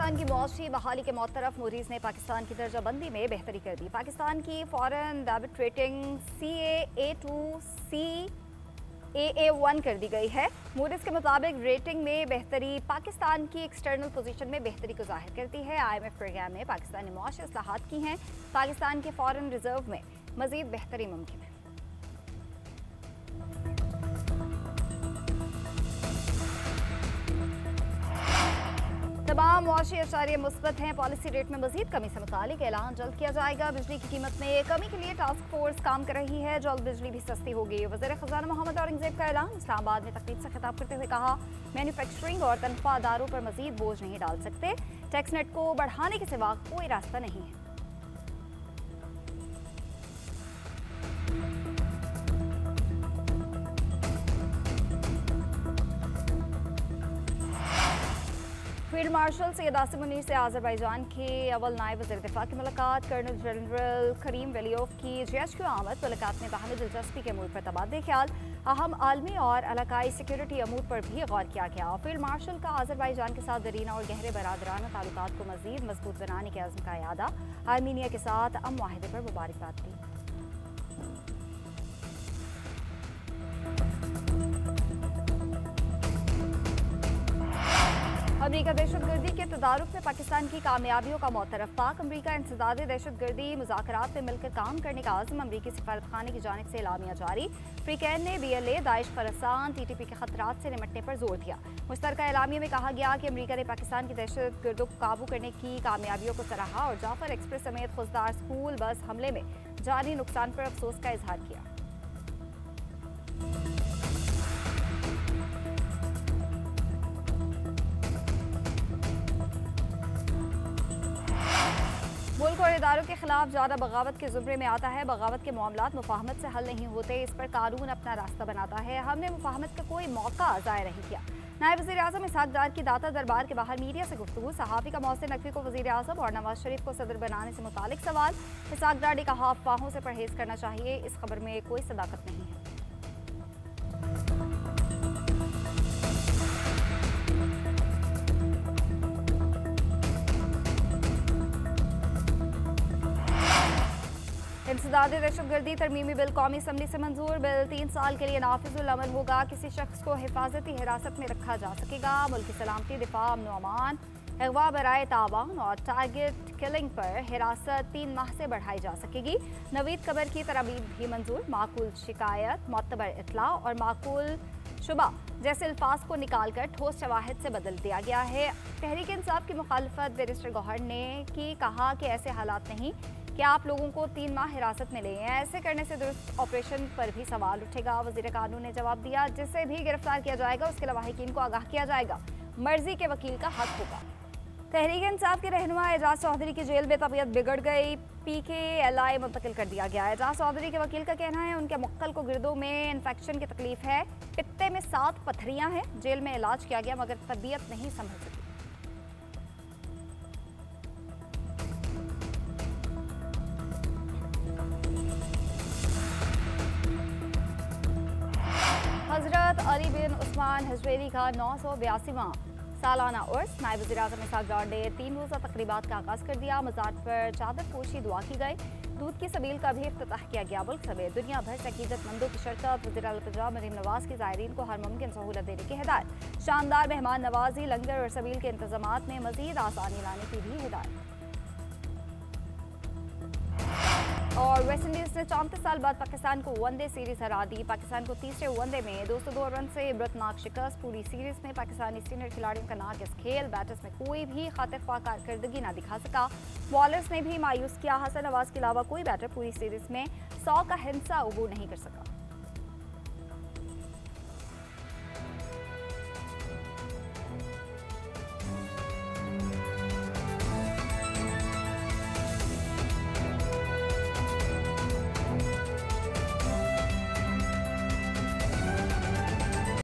पाकिस्तान की मुआशी बहाली के मौतरफ मूडीज ने पाकिस्तान की दर्जाबंदी में बेहतरी कर दी। पाकिस्तान की foreign debit rating CAA2 CAA1 कर दी गई है। मूडीज के मुताबिक रेटिंग में बेहतरी पाकिस्तान की एक्सटर्नल पोजीशन में बेहतरी को जाहिर करती है। IMF प्रोग्राम में पाकिस्तानी मुआशी इस्लाहात की हैं। पाकिस्तान के फॉरेन रिजर्व में मजीद बेहतरी मुमकिन है। तमाम मुआशी अशारिये मुस्बत हैं। पॉलिसी रेट में मजीद कमी से मुतालिक ऐलान जल्द किया जाएगा। बिजली की कीमत में कमी के लिए टास्क फोर्स काम कर रही है। जल्द बिजली भी सस्ती होगी। वज़ीर ख़ज़ाना मोहम्मद औरंगज़ेब का ऐलान। इस्लामाबाद में तकरीब से खिताब करते हुए कहा, मैन्युफैक्चरिंग और तनख्वाहदारों पर मजीद बोझ नहीं डाल सकते। टैक्स नेट को बढ़ाने के सिवा कोई रास्ता नहीं है। फील्ड मार्शल सैयद आसिम मुनीर से आज़रबाईजान के अव्वल नायब वज़ीर दिफा की मुलाकात। कर्नल जनरल करीम वलीयोफ की GHQ आमद। मुलाकात में बाहमी दिलचस्पी के अमूर पर तबादले ख्याल, अहम आलमी और इलाकाई सिक्योरिटी अमूर पर भी गौर किया गया। फील्ड मार्शल का आज़रबाईजान के साथ दरीना और गहरे बरादराना ताल्लुकात को मज़ीद मजबूत बनाने के अज़्म का यादा। आर्मीनिया के साथ अमन माहिदे पर मुबारकबाद दी। अमरीका दहशतगर्दी के तदारुक में पाकिस्तान की कामयाबियों का मोतरफ। पाक अमरीका इंसदादे दहशतगर्दी मुज़ाकरात में मिलकर काम करने का आज़म। अमरीकी सफारत खाने की जानिब से एलामिया जारी। फ्रीकैन ने BLA, दाइश, खरसान, TTP के खतरात से निपटने पर जोर दिया। मुश्तरका एलामिया में कहा गया कि अमरीका ने पाकिस्तान की दहशतगर्दों को काबू करने की कामयाबियों को सराहा और जाफर एक्सप्रेस समेत खुजदार स्कूल बस हमले में जानी नुकसान पर अफसोस का इजहार किया। मुल्क और इदारों के खिलाफ जाना बगावत के जुमरे में आता है। बगावत के मामलात मुफाहमत से हल नहीं होते, इस पर कानून अपना रास्ता बनाता है। हमने मुफाहमत का कोई मौका ज़ाया नहीं किया। नायब वज़ीर आज़म इसहाक डार की दाता दरबार के बाहर मीडिया से गुफ्तगू। सहाफ़ी का मोहसिन नकवी को वज़ीर आज़म और नवाज शरीफ को सदर बनाने से मुतालिक सवाल। इसहाक डार ने कहा, अफवाहों से परहेज करना चाहिए, इस खबर में कोई सदाकत नहीं है। इंसदादे दहशतगर्दी तरमीमी बिल कौमी असम्बली से मंजूर। बिल 3 साल के लिए नाफिजुल अमल होगा। किसी शख्स को हिफाजती हिरासत में रखा जा सकेगा। मुल्क की सलामती, दिफा, अमन व अमान, अगवा बराए तावान और टारगेट किलिंग पर हिरासत 3 माह से बढ़ाई जा सकेगी। नवीद कबर की तरमीम भी मंजूर। माकूल शिकायत, मोतबर इतला और माकूल शुबा जैसे अल्फाज को निकालकर ठोस शवाहिद से बदल दिया गया है। तहरीक इंसाफ की मुखालफत बैरिस्टर गौहर ने की, कहा कि ऐसे हालात नहीं कि आप लोगों को 3 माह हिरासत में लें। ऐसे करने से दुरुस्त ऑपरेशन पर भी सवाल उठेगा। वज़ीर कानून ने जवाब दिया, जिसे भी गिरफ्तार किया जाएगा उसके लवाहिकीन को आगाह किया जाएगा। मर्जी के वकील का हक होगा। तहरीक इंसाफ के रहनुमा एजाज चौधरी की जेल में तबीयत बिगड़ गई। PKLI मुंतकिल कर दिया गया। एजाज चौधरी के वकील का कहना है, उनके मुक्कल को गिरदों में इन्फेक्शन की तकलीफ है। पित्ते में 7 पत्थरियां हैं। जेल में इलाज किया गया मगर तबीयत नहीं संभल सकी। हजरत अली बिन उस्मान हजवेरी का 982वां सालाना उर्स। नायब वज़ीर आज़म इसहाक डार ने 3 रोज़ा तकरीबात का आगाज़ कर दिया। मज़ार पर चादर पोशी दुआ की गई। दूध की सबील का भी इफ्तिताह किया गया। मुल्क समेत दुनिया भर से अकीदतमंदों की शिरकत। वज़ीर आला पंजाब मरीम नवाज की ज़ायरीन को हर मुमकिन सहूलत देने की हिदायत। शानदार मेहमान नवाजी, लंगर और सबील के इंतजामात में मज़ीद आसानी लाने की भी हिदायत। और वेस्ट इंडीज ने 34 साल बाद पाकिस्तान को वनडे सीरीज हरा दी। पाकिस्तान को तीसरे वनडे में 202 रन से इबरतनाक शिकस्त। पूरी सीरीज में पाकिस्तानी सीनियर खिलाड़ियों का नाकिस खेल। बैटर्स में कोई भी खातिर ख्वाह कारकर्दगी ना दिखा सका। बॉलर्स ने भी मायूस किया। हसन नवाज के अलावा कोई बैटर पूरी सीरीज में 100 का हिंसा अबूर नहीं कर सका।